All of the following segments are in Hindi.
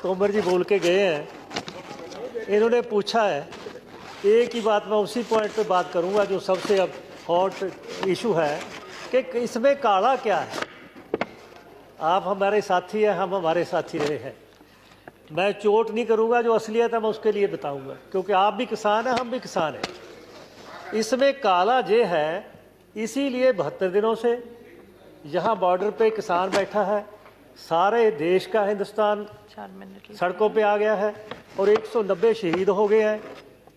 तोमर जी बोल के गए हैं, इन्होंने पूछा है, एक ही बात मैं उसी पॉइंट पे बात करूंगा जो सबसे अब हॉट इशू है कि इसमें काला क्या है। आप हमारे साथी हैं, हम हमारे साथी रहे हैं। मैं चोट नहीं करूंगा, जो असलियत है मैं उसके लिए बताऊंगा, क्योंकि आप भी किसान हैं, हम भी किसान हैं। इसमें काला जे है, इसीलिए 72 दिनों से यहाँ बॉर्डर पे किसान बैठा है, सारे देश का हिंदुस्तान सड़कों पे आ गया है और 190 शहीद हो गए हैं।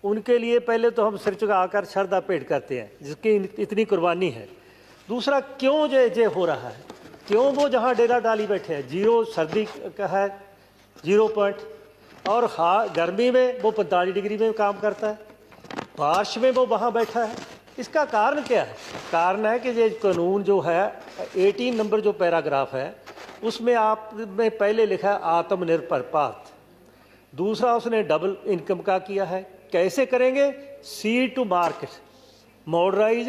उनके लिए पहले तो हम सिर झुकाकर श्रद्धा भेंट करते हैं, जिसकी इतनी कुर्बानी है। दूसरा, क्यों जे हो रहा है, क्यों वो जहाँ डेरा डाली बैठे हैं, जीरो सर्दी का है, 0 पॉइंट, और गर्मी में वो 45 डिग्री में काम करता है, बारिश में वो वहाँ बैठा है। इसका कारण क्या है? कारण है कि ये कानून जो है 18 नंबर जो पैराग्राफ है उसमें आपने पहले लिखा है आत्मनिर्भर भारत, दूसरा उसने डबल इनकम का किया है। कैसे करेंगे? Seed to market, modernise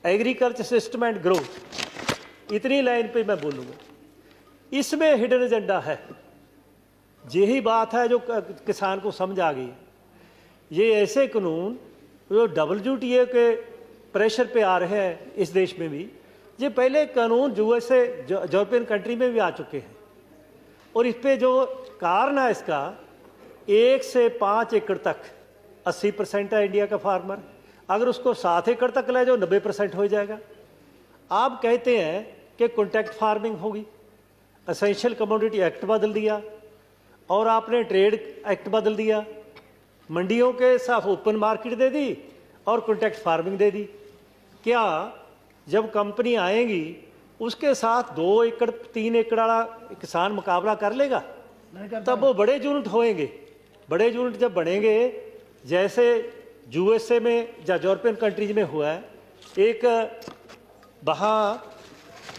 agriculture system and growth, इतनी लाइन पे मैं बोलूँगा। इसमें हिडन एजेंडा है, यही बात है जो किसान को समझ आ गई। ये ऐसे कानून जो WTO के प्रेशर पे आ रहे हैं इस देश में भी, ये पहले कानून USA यूरोपियन कंट्री में भी आ चुके हैं। और इस पे जो कारण है इसका, 1 से 5 एकड़ तक 80% है इंडिया का फार्मर, अगर उसको 7 एकड़ तक ले जाओ 90% हो जाएगा। आप कहते हैं कि कॉन्ट्रैक्ट फार्मिंग होगी, एसेंशियल कमोडिटी एक्ट बदल दिया और आपने ट्रेड एक्ट बदल दिया, मंडियों के साथ ओपन मार्केट दे दी और कॉन्ट्रैक्ट फार्मिंग दे दी। क्या जब कंपनी आएगी उसके साथ 2 एकड़ 3 एकड़ वाला किसान मुकाबला कर लेगा? तब वो बड़े यूनिट होएंगे। बड़े यूनिट जब बनेंगे, जैसे USA में या यूरोपियन कंट्रीज में हुआ है, एक वहाँ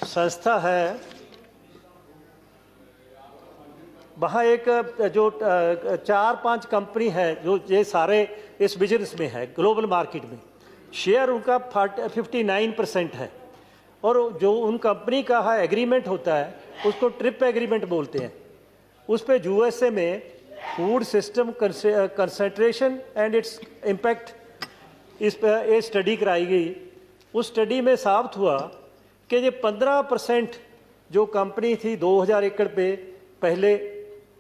संस्था है, वहाँ एक जो 4-5 कंपनी है जो ये सारे इस बिजनेस में है, ग्लोबल मार्केट में शेयर उनका 59% है। और जो उन कंपनी का है एग्रीमेंट होता है उसको ट्रिप एग्रीमेंट बोलते हैं। उस पर USA में food system concentration and its impact, इस पर एक स्टडी कराई गई। उस स्टडी में साबित हुआ कि ये 15% जो कंपनी थी 2000 एकड़ पे पहले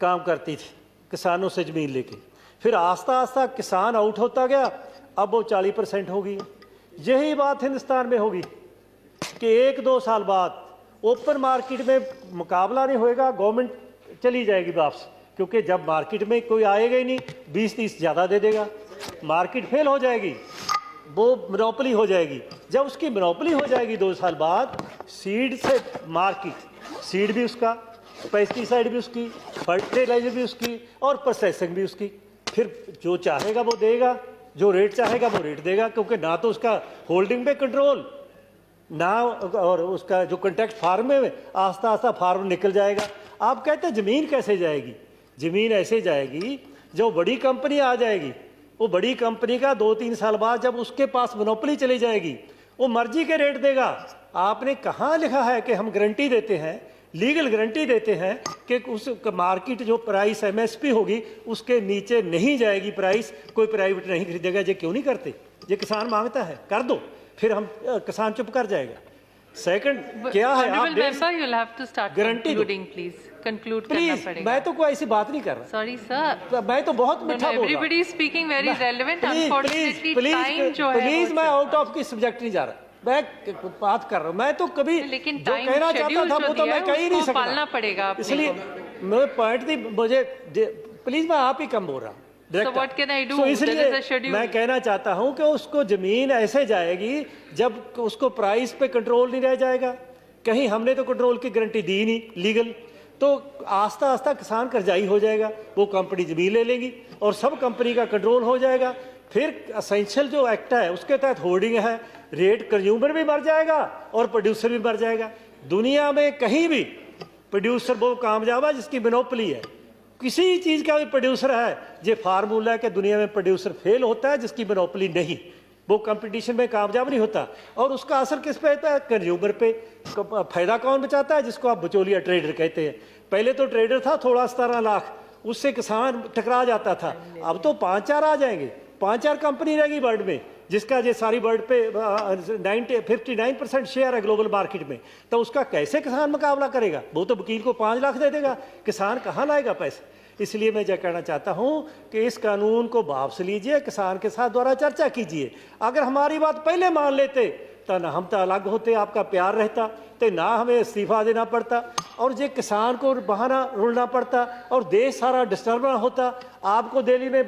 काम करती थी किसानों से ज़मीन लेके, फिर आस्ता आस्ता किसान आउट होता गया, अब वो 40% हो गई। यही बात हिंदुस्तान में होगी कि 1-2 साल बाद ओपन मार्केट में मुकाबला नहीं होएगा, गवर्नमेंट चली जाएगी वापस, क्योंकि जब मार्केट में कोई आएगा ही नहीं, 20-30 ज़्यादा दे देगा, मार्केट फेल हो जाएगी, वो मोनोपोली हो जाएगी। जब उसकी मोनोपोली हो जाएगी 2 साल बाद, सीड से मार्केट, सीड भी उसका, पेस्टिसाइड भी उसकी, फर्टिलाइजर भी उसकी और प्रोसेसिंग भी उसकी, फिर जो चाहेगा वो देगा, जो रेट चाहेगा वो रेट देगा, क्योंकि ना तो उसका होल्डिंग पे कंट्रोल, ना और उसका जो कॉन्ट्रैक्ट फार्म में आस्ता आस्ता फार्म निकल जाएगा। आप कहते हैं ज़मीन कैसे जाएगी? ज़मीन ऐसे जाएगी, जो बड़ी कंपनी आ जाएगी, वो बड़ी कंपनी का 2-3 साल बाद जब उसके पास मोनोपोली चली जाएगी, वो मर्जी के रेट देगा। आपने कहाँ लिखा है कि हम गारंटी देते हैं, लीगल गारंटी देते हैं कि उस मार्केट जो प्राइस MSP होगी उसके नीचे नहीं जाएगी प्राइस, कोई प्राइवेट नहीं खरीदेगा। ये क्यों नहीं करते? ये किसान मांगता है, कर दो, फिर हम किसान चुप कर जाएगा। सेकंड क्या है, आप गारंटी प्लीज। मैं तो कोई ऐसी बात नहीं कर रहा। सॉरी सर, मैं तो बहुत मीठा बोल रहा हूं। Everybody is speaking very relevant, unfortunately time जो है, प्लीज मैं आउट ऑफ की सब्जेक्ट नहीं जा रहा, मैं बात कर रहा हूँ। मैं तो कभी लेकिन जो कहना चाहता था वो तो मैं कह ही नहीं सकता, पालना पड़ेगा, इसलिए मैं पॉइंट थी मुझे, प्लीज मैं आप ही कम बोल रहा हूँ। So what can I do? So इसलिए There is a schedule. मैं कहना चाहता हूं कि उसको जमीन ऐसे जाएगी जब उसको प्राइस पे कंट्रोल नहीं रह जाएगा। कहीं हमने तो कंट्रोल की गारंटी दी नहीं लीगल, तो आस्ता आस्ता किसान कर्जाई हो जाएगा, वो कंपनी जमीन ले लेगी और सब कंपनी का कंट्रोल हो जाएगा। फिर एसेंशियल जो एक्ट है उसके तहत होर्डिंग है, रेट कंज्यूमर भी मर जाएगा और प्रोड्यूसर भी मर जाएगा। दुनिया में कहीं भी प्रोड्यूसर वो कामयाब है जिसकी मोनोपोली है। किसी चीज़ का भी प्रोड्यूसर है, ये फार्मूला है कि दुनिया में प्रोड्यूसर फेल होता है जिसकी मोनोपोली नहीं, वो कंपटीशन में कामयाब नहीं होता। और उसका असर किस पे होता है? कंज्यूमर पे। फायदा कौन बचाता है? जिसको आप बिचौलिया ट्रेडर कहते हैं। पहले तो ट्रेडर था थोड़ा 17 लाख, उससे किसान टकरा जाता था। अब तो 5-4 आ जाएंगे, 5-4 कंपनी रहेगी वर्ल्ड में, जिसका ये सारी वर्ल्ड पे 59% शेयर है ग्लोबल मार्केट में। तो उसका कैसे किसान मुकाबला करेगा? वो तो वकील को 5 लाख दे देगा, किसान कहाँ लाएगा पैसे? इसलिए मैं यह कहना चाहता हूँ कि इस कानून को वापस लीजिए, किसान के साथ दोबारा चर्चा कीजिए। अगर हमारी बात पहले मान लेते तो ना हम तो अलग होते, आपका प्यार रहता, तो ना हमें इस्तीफा देना पड़ता और ये किसान को बहाना रुलना पड़ता और देश सारा डिस्टर्ब ना होता। आपको दिल्ली में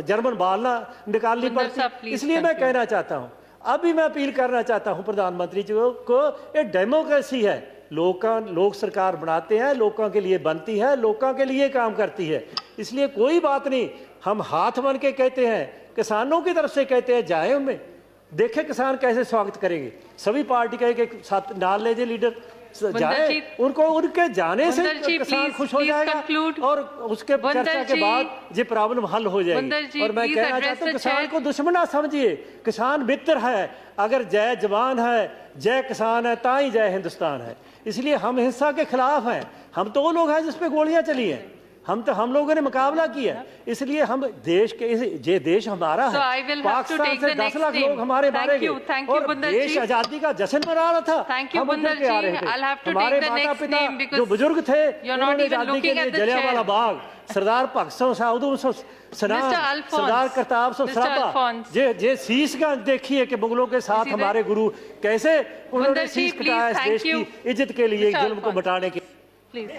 जर्मन बाल ना निकालनी पड़ती। इसलिए मैं कहना चाहता हूँ, अभी मैं अपील करना चाहता हूँ प्रधानमंत्री जी को, ये डेमोक्रेसी है, लोग सरकार बनाते हैं, लोगों के लिए बनती है, लोगों के लिए काम करती है। इसलिए कोई बात नहीं, हम हाथ बन के कहते हैं, किसानों की तरफ से कहते हैं, जाए उनमें देखे किसान कैसे स्वागत करेंगे। सभी पार्टी के साथ डाल ले लीडर जाए, उनको उनके जाने से किसान खुश हो जाएगा और उसके चर्चा के बाद ये प्रॉब्लम हल हो जाएगी। और मैं कहना चाहता हूँ, किसान को दुश्मन ना समझिए, किसान मित्र है। अगर जय जवान है, जय किसान है, ता ही जय हिंदुस्तान है। इसलिए हम हिंसा के खिलाफ हैं। हम तो वो लोग हैं जिस पे गोलियां चली हैं, हम लोगों ने मुकाबला किया। इसलिए हम देश के, ये देश हमारा है। पाकिस्तान से 10 लाख लोग हमारे मारे गए और देश आजादी का जश्न मना रहा था। हम उधर के आ रहे थे। हमारे माता पिता जो बुजुर्ग थे, उन्होंने आजादी के लिए जलियांवाला बाग, सरदार भगत सिंह साधु सरदार करतार सिंह सराभा, जे शीशगंज देखिए कि मुगलों के साथ हमारे गुरु कैसे उन्होंने शीश कटाया इस देश की इज्जत के लिए, जुल्म को मिटाने के। प्लीज